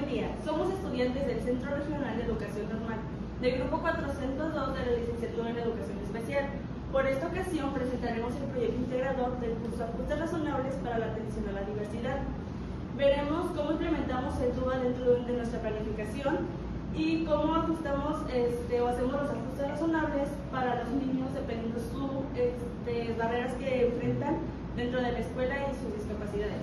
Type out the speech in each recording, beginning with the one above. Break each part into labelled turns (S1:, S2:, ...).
S1: Buen día, somos estudiantes del Centro Regional de Educación Normal, del Grupo 402 de la Licenciatura en Educación Especial. Por esta ocasión presentaremos el proyecto integrador del curso Ajustes Razonables para la Atención a la Diversidad. Veremos cómo implementamos el DUA dentro de nuestra planificación y cómo ajustamos o hacemos los ajustes razonables para los niños dependiendo de sus barreras que enfrentan dentro de la escuela y sus discapacidades.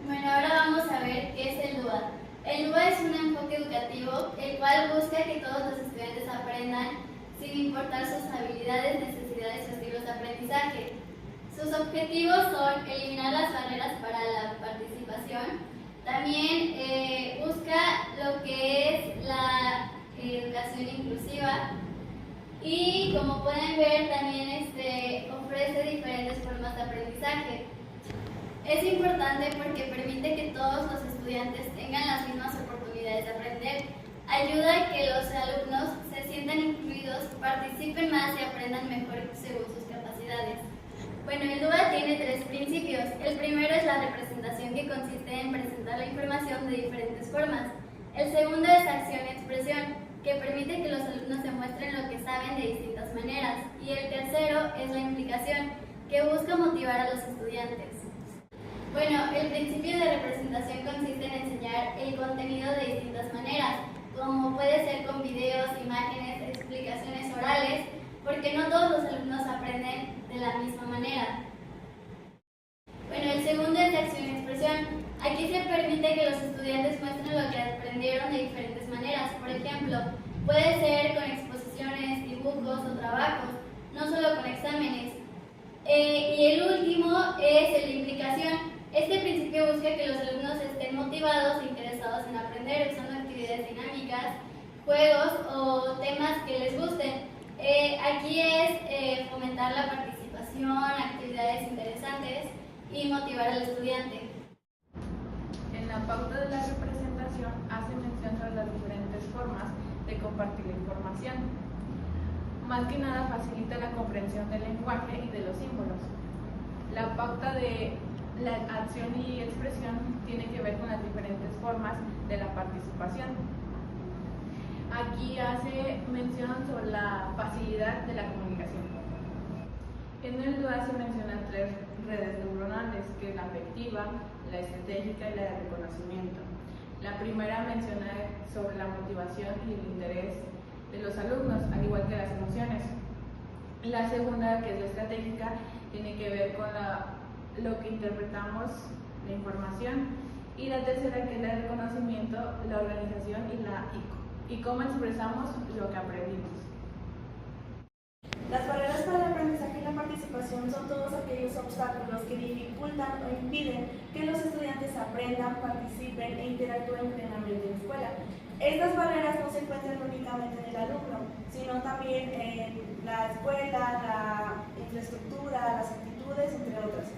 S2: Bueno, ahora vamos a ver qué es el DUA. El DUA es un enfoque educativo el cual busca que todos los estudiantes aprendan sin importar sus habilidades, necesidades o estilos de aprendizaje. Sus objetivos son eliminar las barreras para la participación. También busca lo que es la educación inclusiva y, como pueden ver, también ofrece diferentes formas de aprendizaje. Es importante porque permite que todos los estudiantes tengan las mismas oportunidades de aprender. Ayuda a que los alumnos se sientan incluidos, participen más y aprendan mejor según sus capacidades. Bueno, el DUA tiene 3 principios. El primero es la representación, que consiste en presentar la información de diferentes formas. El segundo es acción-expresión, que permite que los alumnos demuestren lo que saben de distintas maneras. Y el tercero es la implicación, que busca motivar a los estudiantes. Bueno, el principio de representación consiste en enseñar el contenido de distintas maneras, como puede ser con videos, imágenes, explicaciones orales, porque no todos los alumnos aprenden de la misma manera. Bueno, el segundo es de acción-expresión. Aquí se permite que los estudiantes muestren lo que aprendieron de diferentes maneras. Por ejemplo, puede ser con exposiciones, dibujos o trabajos, no solo con exámenes. Y el último es el de implicación. Este principio busca que los alumnos estén motivados e interesados en aprender, usando actividades dinámicas, juegos o temas que les gusten. Aquí es fomentar la participación, actividades interesantes y motivar al estudiante.
S3: En la pauta de la representación hace mención sobre las diferentes formas de compartir la información. Más que nada facilita la comprensión del lenguaje y de los símbolos. La pauta de la acción y expresión tiene que ver con las diferentes formas de la participación. Aquí hace mención sobre la facilidad de la comunicación. En el DUA se mencionan 3 redes neuronales, que es la afectiva, la estratégica y la de reconocimiento. La primera menciona sobre la motivación y el interés de los alumnos, al igual que las emociones. La segunda, que es la estratégica, tiene que ver con lo que interpretamos, la información. Y la tercera, que es la de reconocimiento, la organización y cómo expresamos lo que aprendimos.
S4: Las barreras para el aprendizaje y la participación son todos aquellos obstáculos que dificultan o impiden que los estudiantes aprendan, participen e interactúen plenamente en la escuela. Estas barreras no se encuentran únicamente en el alumno, sino también en la escuela, la infraestructura, las actitudes, entre otras.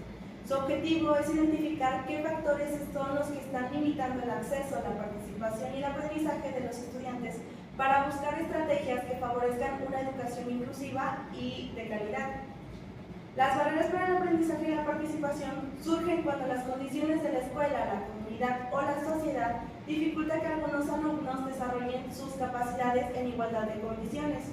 S4: Su objetivo es identificar qué factores son los que están limitando el acceso a la participación y el aprendizaje de los estudiantes para buscar estrategias que favorezcan una educación inclusiva y de calidad. Las barreras para el aprendizaje y la participación surgen cuando las condiciones de la escuela, la comunidad o la sociedad dificultan que algunos alumnos desarrollen sus capacidades en igualdad de condiciones.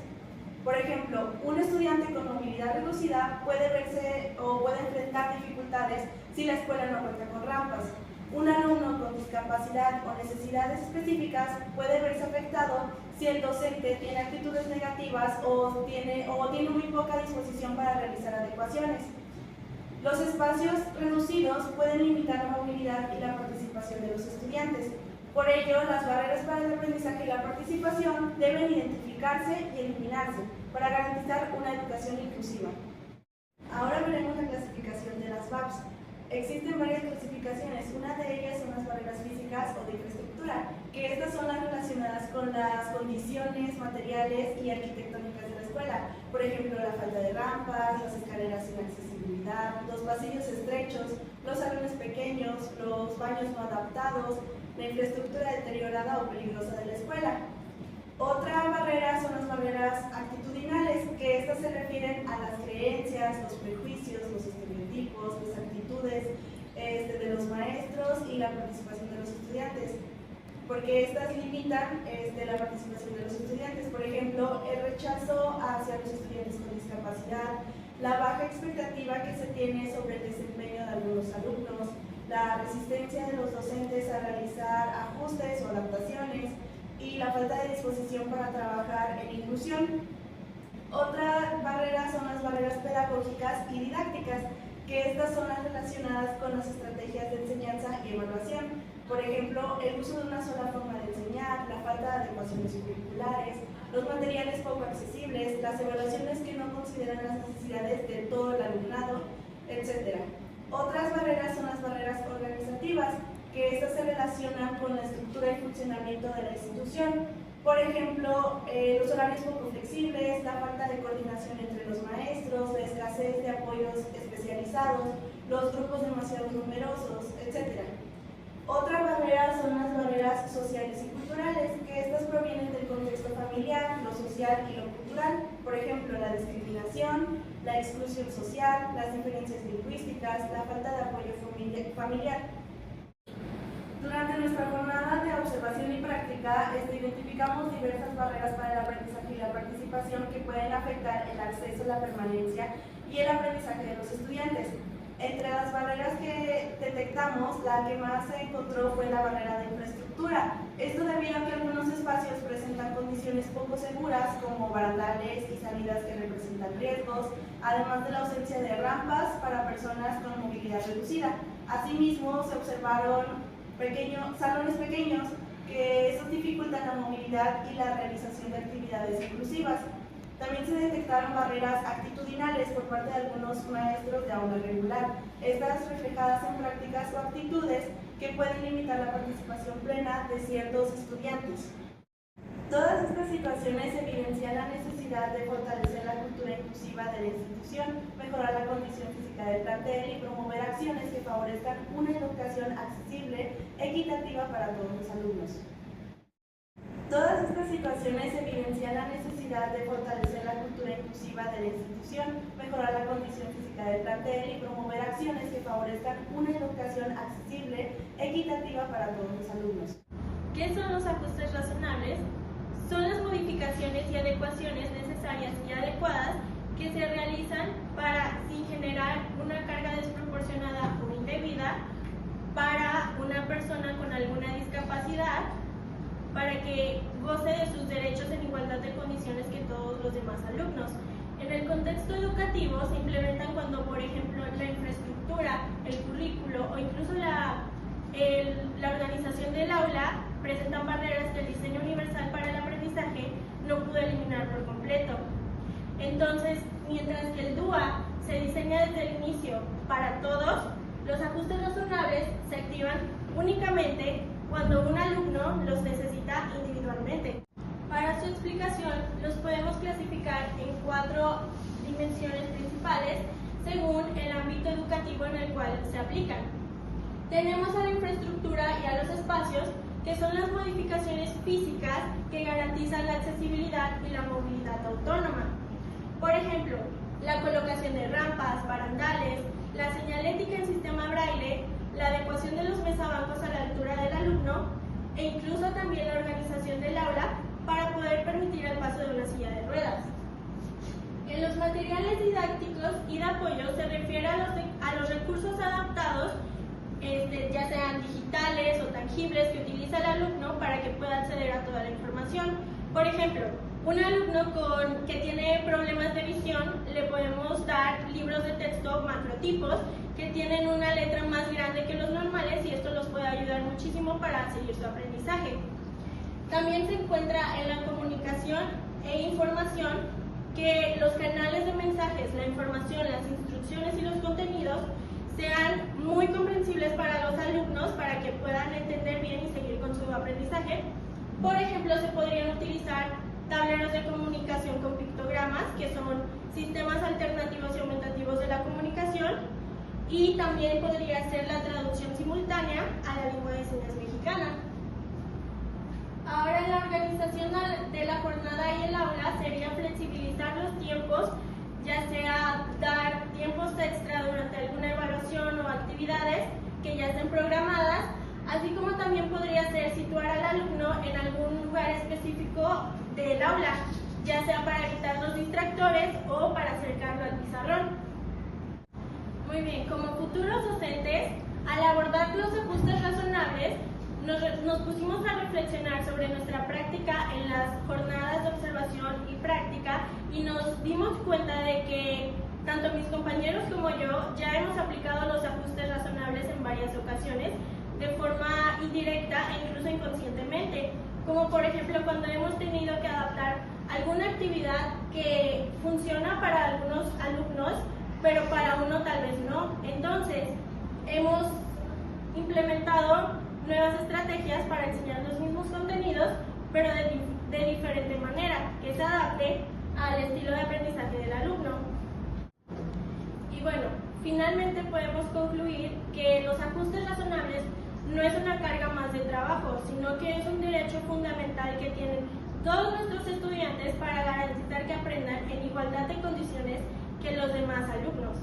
S4: Por ejemplo, un estudiante con movilidad reducida puede verse o puede enfrentar dificultades si la escuela no cuenta con rampas. Un alumno con discapacidad o necesidades específicas puede verse afectado si el docente tiene actitudes negativas o tiene muy poca disposición para realizar adecuaciones. Los espacios reducidos pueden limitar la movilidad y la participación de los estudiantes. Por ello, las barreras para el aprendizaje y la participación deben identificarse y eliminarse para garantizar una educación inclusiva. Ahora veremos la clasificación de las BAPS. Existen varias clasificaciones, una de ellas son las barreras físicas o de infraestructura, que estas son las relacionadas con las condiciones materiales y arquitectónicas de la escuela. Por ejemplo, la falta de rampas, las escaleras sin accesibilidad, los pasillos estrechos, los salones pequeños, los baños no adaptados, la infraestructura deteriorada o peligrosa de la escuela. Otra barrera son las barreras actitudinales, que estas se refieren a las creencias, los prejuicios, los estereotipos, las actitudes de los maestros y la participación de los estudiantes. porque estas limitan la participación de los estudiantes. Por ejemplo, el rechazo hacia los estudiantes con discapacidad, la baja expectativa que se tiene sobre el desempeño de algunos alumnos, la resistencia de los docentes a realizar ajustes o adaptaciones y la falta de disposición para trabajar en inclusión. Otra barrera son las barreras pedagógicas y didácticas, que estas son las relacionadas con las estrategias de enseñanza y evaluación. Por ejemplo, el uso de una sola forma de enseñar, la falta de adecuaciones curriculares, los materiales poco accesibles, las evaluaciones que no consideran las necesidades de todo el alumnado, etc. Otras barreras son las barreras organizativas, que estas se relacionan con la estructura y funcionamiento de la institución. Por ejemplo, los horarios poco flexibles, la falta de coordinación entre los maestros, la escasez de apoyos especializados, los grupos demasiado numerosos, etc. Otra barrera son las barreras sociales y culturales, que estas provienen del contexto familiar, lo social y lo cultural. Por ejemplo, la discriminación, la exclusión social, las diferencias lingüísticas, la falta de apoyo familiar. Durante nuestra jornada de observación y práctica, identificamos diversas barreras para el aprendizaje y la participación que pueden afectar el acceso, la permanencia y el aprendizaje de los estudiantes. Entre las barreras que detectamos, la que más se encontró fue la barrera de infraestructura. Esto debido a que algunos espacios presentan condiciones poco seguras, como barandales y salidas que representan riesgos, además de la ausencia de rampas para personas con movilidad reducida. Asimismo, se observaron salones pequeños, que eso dificultan la movilidad y la realización de actividades inclusivas. También se detectaron barreras actitudinales por parte de algunos maestros de aula regular, estas reflejadas en prácticas o actitudes que pueden limitar la participación plena de ciertos estudiantes. Todas estas situaciones evidencian la necesidad de fortalecer la cultura inclusiva de la institución, mejorar la condición física del plantel y promover acciones que favorezcan una educación accesible, equitativa para todos los alumnos. Todas estas situaciones evidencian la necesidad de fortalecer la cultura inclusiva de la institución, mejorar la condición física del plantel y promover acciones que favorezcan una educación accesible, equitativa para todos los alumnos.
S1: ¿Qué son los ajustes razonables? Son las modificaciones y adecuaciones necesarias y adecuadas que se realizan para, sin generar una carga desproporcionada o indebida para una persona con alguna discapacidad, para que goce de sus derechos en igualdad de condiciones que todos los demás alumnos. En el contexto educativo se implementan cuando, por ejemplo, la infraestructura, el currículo o incluso la organización del aula presentan barreras que el diseño universal para el aprendizaje no pudo eliminar por completo. Entonces, mientras que el DUA se diseña desde el inicio para todos, los ajustes razonables se activan únicamente cuando un alumno los necesita individualmente. Para su explicación, los podemos clasificar en 4 dimensiones principales según el ámbito educativo en el cual se aplican. Tenemos a la infraestructura y a los espacios, que son las modificaciones físicas que garantizan la accesibilidad y la movilidad autónoma. Por ejemplo, la colocación de rampas, barandales, la señalética en sistema braille, la adecuación de los mesabancos a la altura del alumno e incluso también la organización del aula para poder permitir el paso de una silla de ruedas. En los materiales didácticos y de apoyo se refiere a los recursos adaptados, ya sean digitales o tangibles, que utiliza el alumno para que pueda acceder a toda la información. Por ejemplo, un alumno que tiene problemas de visión, le podemos dar libros de texto macrotipos que tienen una letra más grande que los normales y esto los puede ayudar muchísimo para seguir su aprendizaje. También se encuentra en la comunicación e información que los canales de mensajes, la información, las instrucciones y los contenidos sean muy comprensibles para los alumnos para que puedan entender bien y seguir con su aprendizaje. Por ejemplo, se podrían utilizar tableros de comunicación con pictogramas, que son sistemas alternativos y aumentativos de la comunicación, y también podría ser la traducción simultánea a la lengua de señas mexicana. Ahora, la organización de la jornada y el aula sería flexibilizar los tiempos, ya sea dar tiempos extra durante alguna evaluación o actividades que ya estén programadas, así como también podría ser situar al alumno específico del aula, ya sea para evitar los distractores o para acercarlo al pizarrón. Muy bien, como futuros docentes, al abordar los ajustes razonables, nos pusimos a reflexionar sobre nuestra práctica en las jornadas de observación y práctica y nos dimos cuenta de que tanto mis compañeros como yo ya hemos aplicado los ajustes razonables en varias ocasiones de forma indirecta e incluso inconscientemente, como por ejemplo cuando hemos tenido que adaptar alguna actividad que funciona para algunos alumnos, pero para uno tal vez no. Entonces, hemos implementado nuevas estrategias para enseñar los mismos contenidos, pero de diferente manera, que se adapte al estilo de aprendizaje del alumno. Y bueno, finalmente podemos concluir que los ajustes razonables no es una carga más de trabajo, sino que es un derecho fundamental que tienen todos nuestros estudiantes para garantizar que aprendan en igualdad de condiciones que los demás alumnos.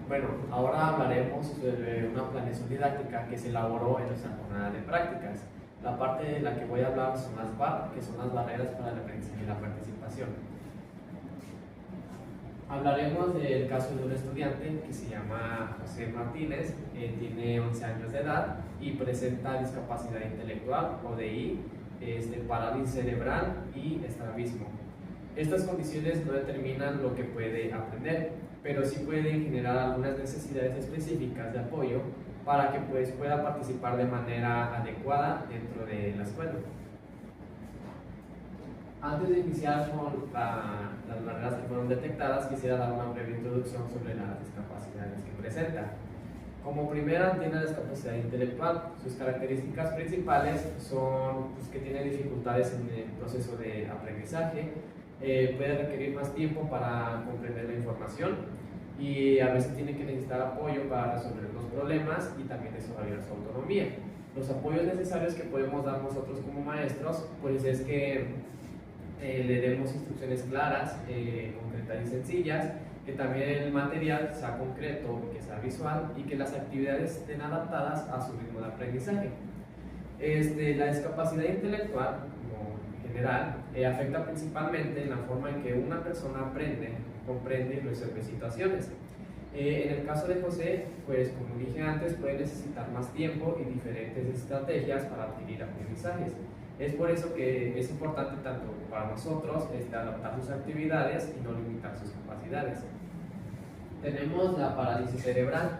S5: Bueno, ahora hablaremos sobre una planeación didáctica que se elaboró en nuestra jornada de prácticas. La parte de la que voy a hablar son las BAR, que son las barreras para el aprendizaje y la participación. Hablaremos del caso de un estudiante que se llama José Martínez, tiene 11 años de edad y presenta discapacidad intelectual o DI, parálisis cerebral y estrabismo. Estas condiciones no determinan lo que puede aprender, pero sí pueden generar algunas necesidades específicas de apoyo para que pueda participar de manera adecuada dentro de la escuela. Antes de iniciar con las barreras que fueron detectadas, quisiera dar una breve introducción sobre las discapacidades que presenta. Como primera, tiene la discapacidad intelectual. Sus características principales son que tiene dificultades en el proceso de aprendizaje, puede requerir más tiempo para comprender la información y a veces tiene que necesitar apoyo para resolver los problemas y también desarrollar su autonomía. Los apoyos necesarios que podemos dar nosotros como maestros pues es que le demos instrucciones claras, concretas y sencillas, que también el material sea concreto, que sea visual y que las actividades estén adaptadas a su ritmo de aprendizaje. La discapacidad intelectual, como en general, afecta principalmente en la forma en que una persona aprende, comprende y resuelve situaciones. En el caso de José, pues como dije antes, puede necesitar más tiempo y diferentes estrategias para adquirir aprendizajes. Es por eso que es importante tanto para nosotros adaptar sus actividades y no limitar sus capacidades. Tenemos la parálisis cerebral,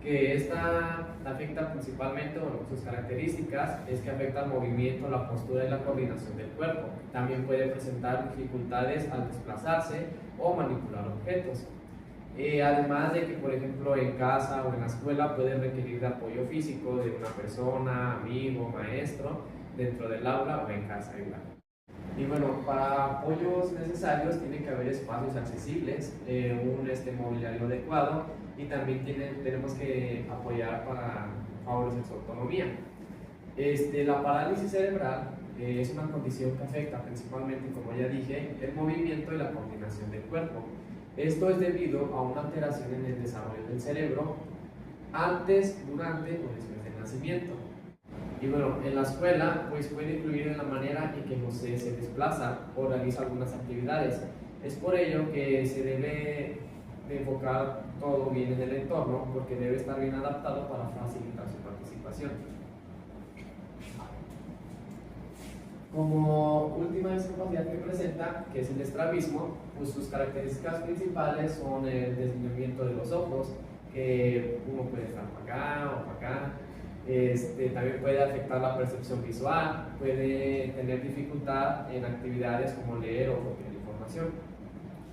S5: que esta afecta principalmente, sus características es que afecta el movimiento, la postura y la coordinación del cuerpo. También puede presentar dificultades al desplazarse o manipular objetos. Además de que, por ejemplo, en casa o en la escuela puede requerir de apoyo físico de una persona, amigo, maestro, dentro del aula o en casa igual. Y bueno, para apoyos necesarios tiene que haber espacios accesibles, un mobiliario adecuado y también tenemos que apoyar para favorecer su autonomía. La parálisis cerebral es una condición que afecta principalmente, como ya dije, el movimiento y la coordinación del cuerpo. Esto es debido a una alteración en el desarrollo del cerebro antes, durante o después del nacimiento. Y bueno, en la escuela pues puede influir en la manera en que José se desplaza o realiza algunas actividades. Es por ello que se debe de enfocar todo bien en el entorno porque debe estar bien adaptado para facilitar su participación. Como última discapacidad que presenta, que es el estrabismo, pues sus características principales son el desviamiento de los ojos, que uno puede estar para acá o para acá. También puede afectar la percepción visual, puede tener dificultad en actividades como leer o copiar información.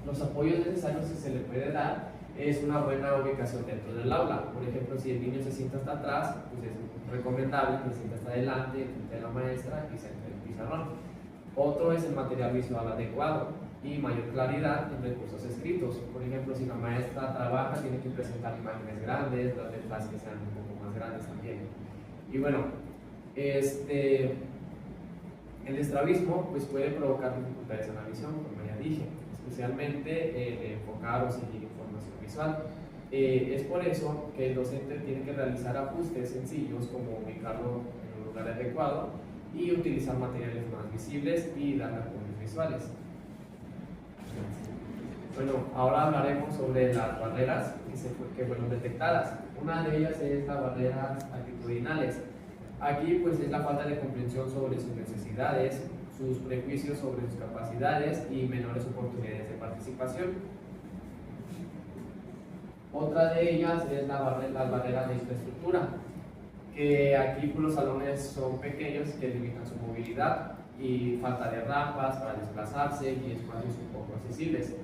S5: Los apoyos necesarios que se le puede dar es una buena ubicación dentro del aula. Por ejemplo, si el niño se sienta hasta atrás, pues es recomendable que se sienta hasta adelante, frente a la maestra y frente al pizarrón. Otro es el material visual adecuado y mayor claridad en recursos escritos. Por ejemplo, si la maestra trabaja, tiene que presentar imágenes grandes, las letras que sean un poco más grandes también. Y bueno, el estrabismo pues puede provocar dificultades en la visión, como ya dije, especialmente enfocar o seguir información visual. Es por eso que el docente tiene que realizar ajustes sencillos como ubicarlo en un lugar adecuado y utilizar materiales más visibles y dar apoyos visuales. Bueno, ahora hablaremos sobre las barreras que fueron detectadas. Una de ellas es las barreras actitudinales. Aquí pues es la falta de comprensión sobre sus necesidades, sus prejuicios sobre sus capacidades y menores oportunidades de participación. Otra de ellas es las barreras de infraestructura, que aquí pues, los salones son pequeños que limitan su movilidad y falta de rampas para desplazarse y espacios un poco accesibles.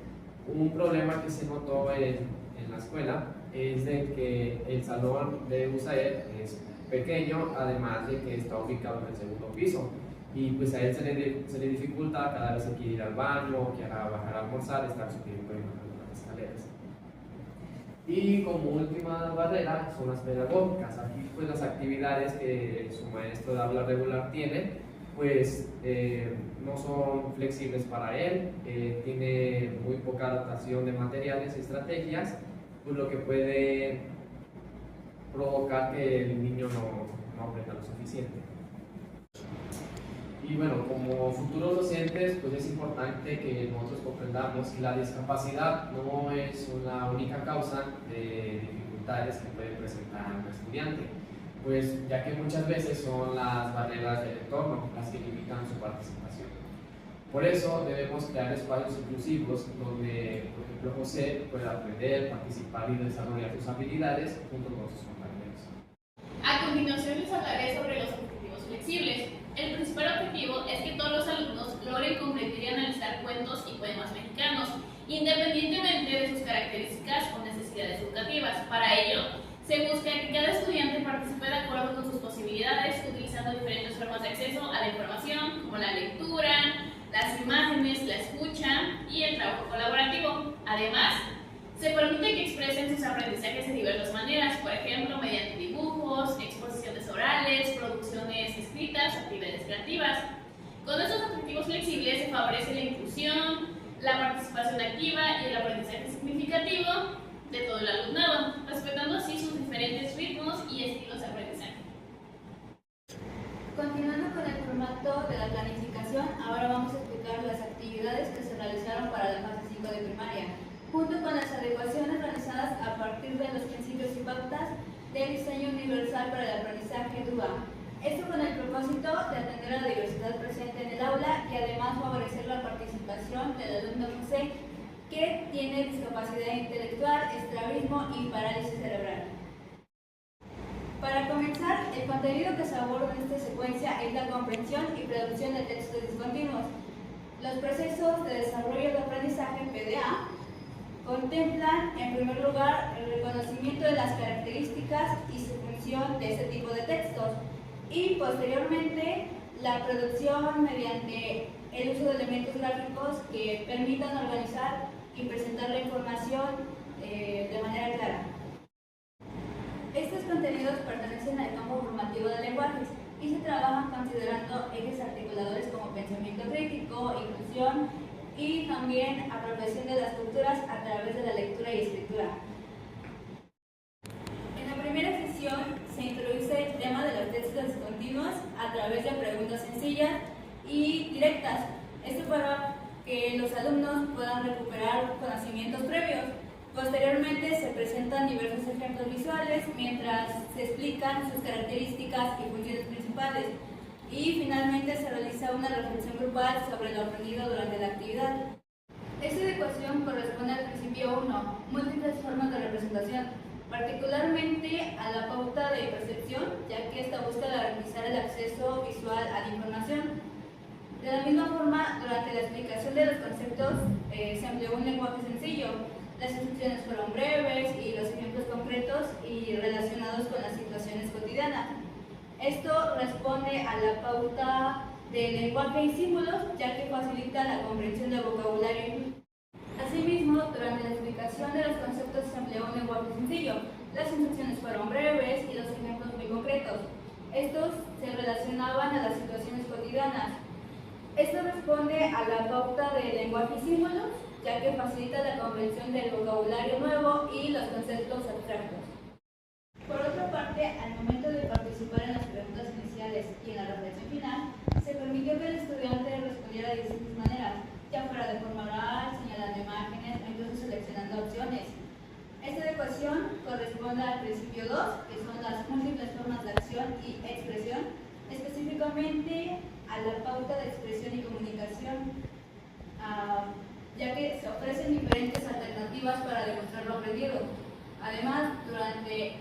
S5: Un problema que se notó en la escuela es de que el salón de USAED es pequeño, además de que está ubicado en el segundo piso, y pues a él se le dificulta cada vez que quiere ir al baño, quiere bajar a almorzar, estar subiendo y bajando las escaleras. Y como última barrera son las pedagógicas. Aquí pues las actividades que su maestro de habla regular tiene pues no son flexibles para él, tiene muy poca adaptación de materiales y estrategias, pues lo que puede provocar que el niño no aprenda lo suficiente. Y bueno, como futuros docentes, pues es importante que nosotros comprendamos que la discapacidad no es la única causa de dificultades que puede presentar un estudiante, pues ya que muchas veces son las barreras del entorno las que limitan su participación. Por eso debemos crear espacios inclusivos donde, por ejemplo, José pueda aprender, participar y desarrollar sus habilidades junto con sus compañeros.
S6: A continuación les hablaré sobre los objetivos flexibles. El principal objetivo es que todos los alumnos logren comprender y analizar cuentos y poemas mexicanos, independientemente de sus características o necesidades educativas. Para ello, se busca que cada estudiante participe de acuerdo con sus posibilidades, utilizando diferentes formas de acceso a la información, como la lectura, las imágenes, la escucha y el trabajo colaborativo. Además, se permite que expresen sus aprendizajes de diversas maneras, por ejemplo, mediante dibujos, exposiciones orales, producciones escritas, actividades creativas. Con estos objetivos flexibles se favorece la inclusión, la participación activa y el aprendizaje significativo de todo el alumnado, respetando así sus diferentes ritmos y estilos de aprendizaje.
S2: Continuando con el formato de la planificación, ahora vamos a explicar las actividades que se realizaron para la fase 5 de primaria, junto con las adecuaciones realizadas a partir de los principios y pautas del diseño universal para el aprendizaje DUA. Esto con el propósito de atender a la diversidad presente en el aula y además favorecer la participación del alumno José, que tiene discapacidad intelectual, estrabismo y parálisis cerebral. Para comenzar, el contenido que se aborda en esta secuencia es la comprensión y producción de textos discontinuos. Los procesos de desarrollo de aprendizaje PDA contemplan, en primer lugar, el reconocimiento de las características y su función de este tipo de textos y, posteriormente, la producción mediante el uso de elementos gráficos que permitan organizar y presentar la información de manera clara. Estos contenidos pertenecen al campo formativo de lenguajes y se trabajan considerando ejes articuladores como pensamiento crítico, inclusión y también apropiación de las culturas a través de la lectura y escritura. En la primera sesión se introduce el tema de los textos discontinuos a través de preguntas sencillas y directas. Esto para que los alumnos puedan recuperar conocimientos previos. Posteriormente se presentan diversos ejemplos visuales mientras se explican sus características y funciones principales. Y finalmente se realiza una reflexión grupal sobre lo aprendido durante la actividad. Esta adecuación corresponde al principio 1, múltiples formas de representación, particularmente a la pauta de percepción, ya que esta busca garantizar el acceso visual a la información. De la misma forma, durante la explicación de los conceptos se empleó un lenguaje sencillo. Las instrucciones fueron breves y los ejemplos concretos y relacionados con las situaciones cotidianas. Esto responde a la pauta de lenguaje y símbolos, ya que facilita la comprensión del vocabulario. Asimismo, durante la explicación de los conceptos se empleó un lenguaje sencillo. Las instrucciones fueron breves y los ejemplos muy concretos. Estos se relacionaban a las situaciones cotidianas. Esto responde a la pauta de lenguaje y símbolos, ya que facilita la comprensión del vocabulario nuevo y los conceptos abstractos. Por otra parte, al momento de participar en las preguntas iniciales y en la reflexión final, corresponde al principio 2, que son las múltiples formas de acción y expresión, específicamente a la pauta de expresión y comunicación, ya que se ofrecen diferentes alternativas para demostrar lo aprendido. Además, durante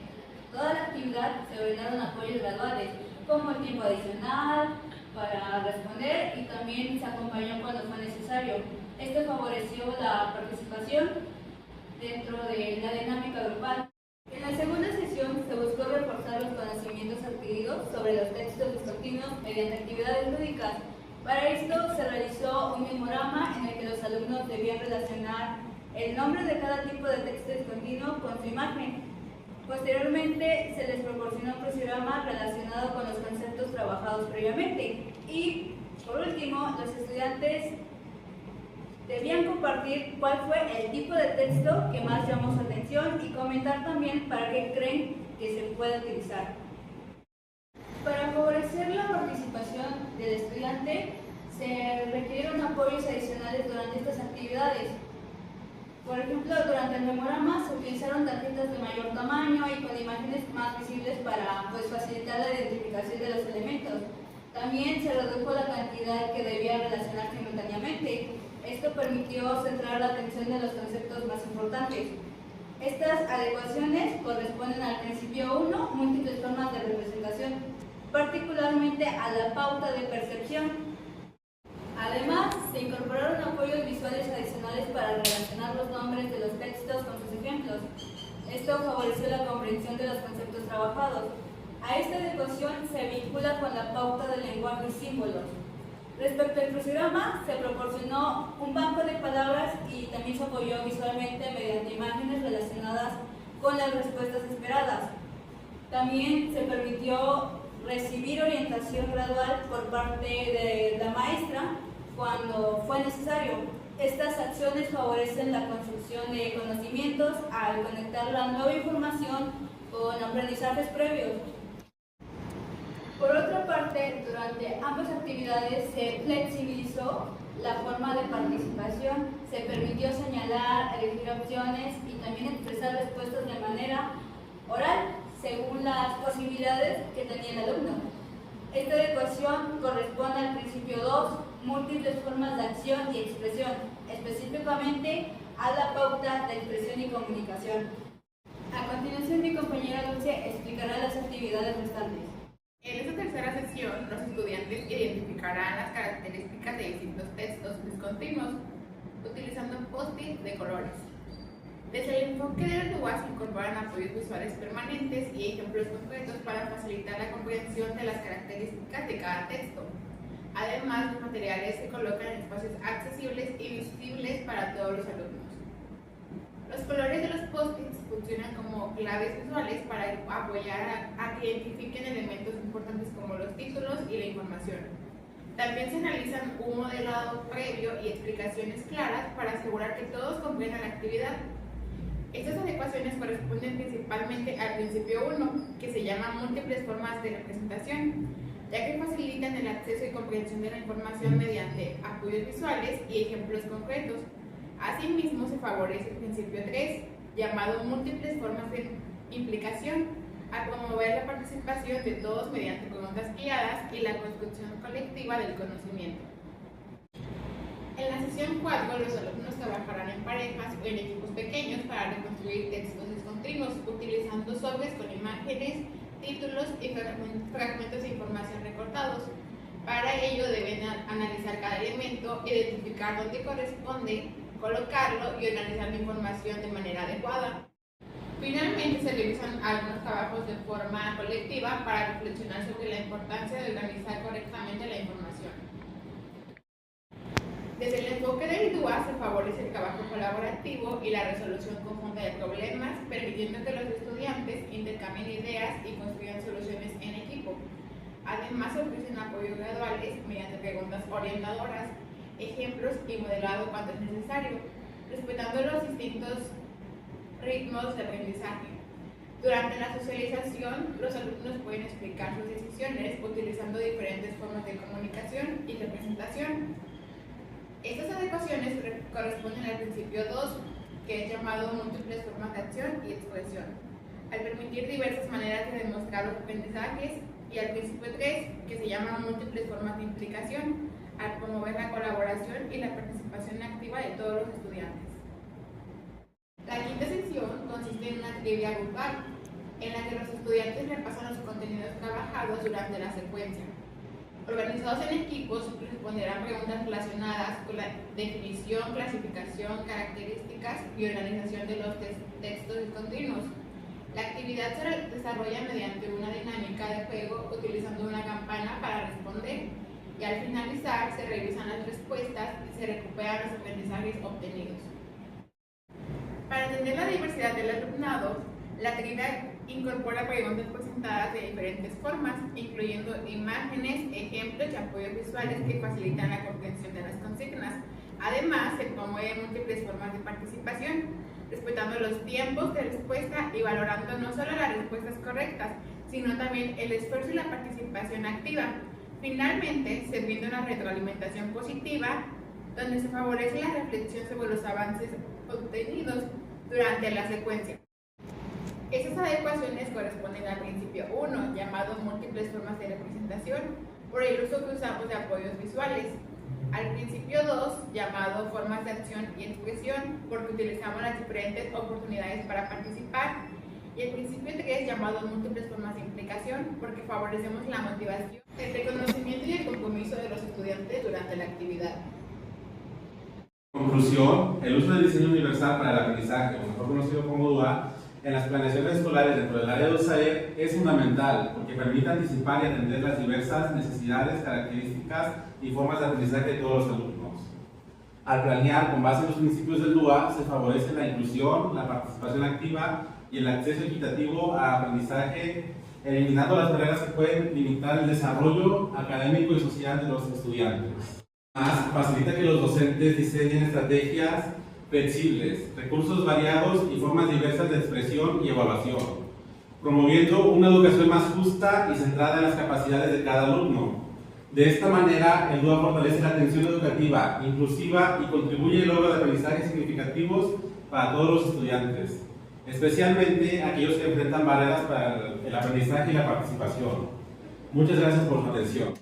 S2: toda la actividad se brindaron apoyos graduales, como el tiempo adicional para responder, y también se acompañó cuando fue necesario. Esto favoreció la participación dentro de la dinámica grupal. En la segunda sesión se buscó reforzar los conocimientos adquiridos sobre los textos discontinuos mediante actividades lúdicas. Para esto se realizó un memorama en el que los alumnos debían relacionar el nombre de cada tipo de texto discontinuo con su imagen. Posteriormente se les proporcionó un crucigrama relacionado con los conceptos trabajados previamente. Y por último, los estudiantes debían compartir cuál fue el tipo de texto que más llamó su atención y comentar también para qué creen que se puede utilizar. Para favorecer la participación del estudiante, se requirieron apoyos adicionales durante estas actividades. Por ejemplo, durante el memorama se utilizaron tarjetas de mayor tamaño y con imágenes más visibles para facilitar la identificación de los elementos. También se redujo la cantidad que debía relacionar simultáneamente. Esto permitió centrar la atención en los conceptos más importantes. Estas adecuaciones corresponden al principio 1, múltiples formas de representación, particularmente a la pauta de percepción. Además, se incorporaron apoyos visuales adicionales para relacionar los nombres de los textos con sus ejemplos. Esto favoreció la comprensión de los conceptos trabajados. A esta adecuación se vincula con la pauta del lenguaje y símbolos. Respecto al crucigrama, se proporcionó un banco de palabras y también se apoyó visualmente mediante imágenes relacionadas con las respuestas esperadas. También se permitió recibir orientación gradual por parte de la maestra cuando fue necesario. Estas acciones favorecen la construcción de conocimientos al conectar la nueva información con aprendizajes previos. Por otra parte, durante ambas actividades se flexibilizó la forma de participación, se permitió señalar, elegir opciones y también expresar respuestas de manera oral, según las posibilidades que tenía el alumno. Esta adecuación corresponde al principio 2, múltiples formas de acción y expresión, específicamente a la pauta de expresión y comunicación. A continuación, mi compañera Dulce explicará las actividades restantes.
S3: En esta tercera sesión, los estudiantes identificarán las características de distintos textos discontinuos utilizando post-it de colores. Desde el enfoque del DUA se incorporan apoyos visuales permanentes y ejemplos concretos para facilitar la comprensión de las características de cada texto. Además, los materiales se colocan en espacios accesibles y visibles para todos los alumnos. Los colores de los post-its funcionan como claves visuales para apoyar a que identifiquen elementos importantes como los títulos y la información. También se analizan un modelado previo y explicaciones claras para asegurar que todos comprendan la actividad. Estas adecuaciones corresponden principalmente al principio 1, que se llama múltiples formas de representación, ya que facilitan el acceso y comprensión de la información mediante apoyos visuales y ejemplos concretos. Asimismo, se favorece el principio 3, llamado múltiples formas de implicación, a promover la participación de todos mediante preguntas guiadas y la construcción colectiva del conocimiento. En la sesión 4, los alumnos trabajarán en parejas o en equipos pequeños para reconstruir textos discontinuos, utilizando sobres con imágenes, títulos y fragmentos de información recortados. Para ello deben analizar cada elemento, identificar dónde corresponde, colocarlo y organizar la información de manera adecuada. Finalmente, se realizan algunos trabajos de forma colectiva para reflexionar sobre la importancia de organizar correctamente la información. Desde el enfoque del DUA se favorece el trabajo colaborativo y la resolución conjunta de problemas, permitiendo que los estudiantes intercambien ideas y construyan soluciones en equipo. Además, se ofrecen apoyos graduales mediante preguntas orientadoras, ejemplos y modelado cuando es necesario, respetando los distintos ritmos de aprendizaje. Durante la socialización, los alumnos pueden explicar sus decisiones utilizando diferentes formas de comunicación y representación. Estas adecuaciones corresponden al principio 2, que es llamado múltiples formas de acción y expresión. al permitir diversas maneras de demostrar los aprendizajes, y al principio 3, que se llama múltiples formas de implicación, al promover la colaboración y la participación activa de todos los estudiantes. La quinta sección consiste en una trivia grupal, en la que los estudiantes repasan los contenidos trabajados durante la secuencia. Organizados en equipos, responderán preguntas relacionadas con la definición, clasificación, características y organización de los textos discontinuos. La actividad se desarrolla mediante una dinámica de juego utilizando una campana para responder, y al finalizar se revisan las respuestas y se recuperan los aprendizajes obtenidos. Para entender la diversidad del alumnado, la trivia incorpora preguntas presentadas de diferentes formas, incluyendo imágenes, ejemplos y apoyos visuales que facilitan la comprensión de las consignas. Además, se promueven múltiples formas de participación, respetando los tiempos de respuesta y valorando no solo las respuestas correctas, sino también el esfuerzo y la participación activa. Finalmente, se brinda una retroalimentación positiva, donde se favorece la reflexión sobre los avances obtenidos durante la secuencia. Estas adecuaciones corresponden al principio 1, llamado múltiples formas de representación, por el uso que usamos de apoyos visuales; al principio 2, llamado formas de acción y expresión, porque utilizamos las diferentes oportunidades para participar; y el principio 3, llamado múltiples formas de implicación, porque favorecemos la motivación, el reconocimiento y el compromiso de los estudiantes durante la actividad.
S7: Conclusión: el uso del diseño universal para el aprendizaje, o mejor conocido como DUA, en las planeaciones escolares dentro del área de USAER es fundamental porque permite anticipar y atender las diversas necesidades, características y formas de aprendizaje de todos los alumnos. Al planear con base en los principios del DUA se favorece la inclusión, la participación activa y el acceso equitativo a aprendizaje, eliminando las barreras que pueden limitar el desarrollo académico y social de los estudiantes. Además, facilita que los docentes diseñen estrategias flexibles, recursos variados y formas diversas de expresión y evaluación, promoviendo una educación más justa y centrada en las capacidades de cada alumno. De esta manera, el DUA fortalece la atención educativa inclusiva y contribuye al logro de aprendizajes significativos para todos los estudiantes, especialmente aquellos que enfrentan barreras para el aprendizaje y la participación. Muchas gracias por su atención.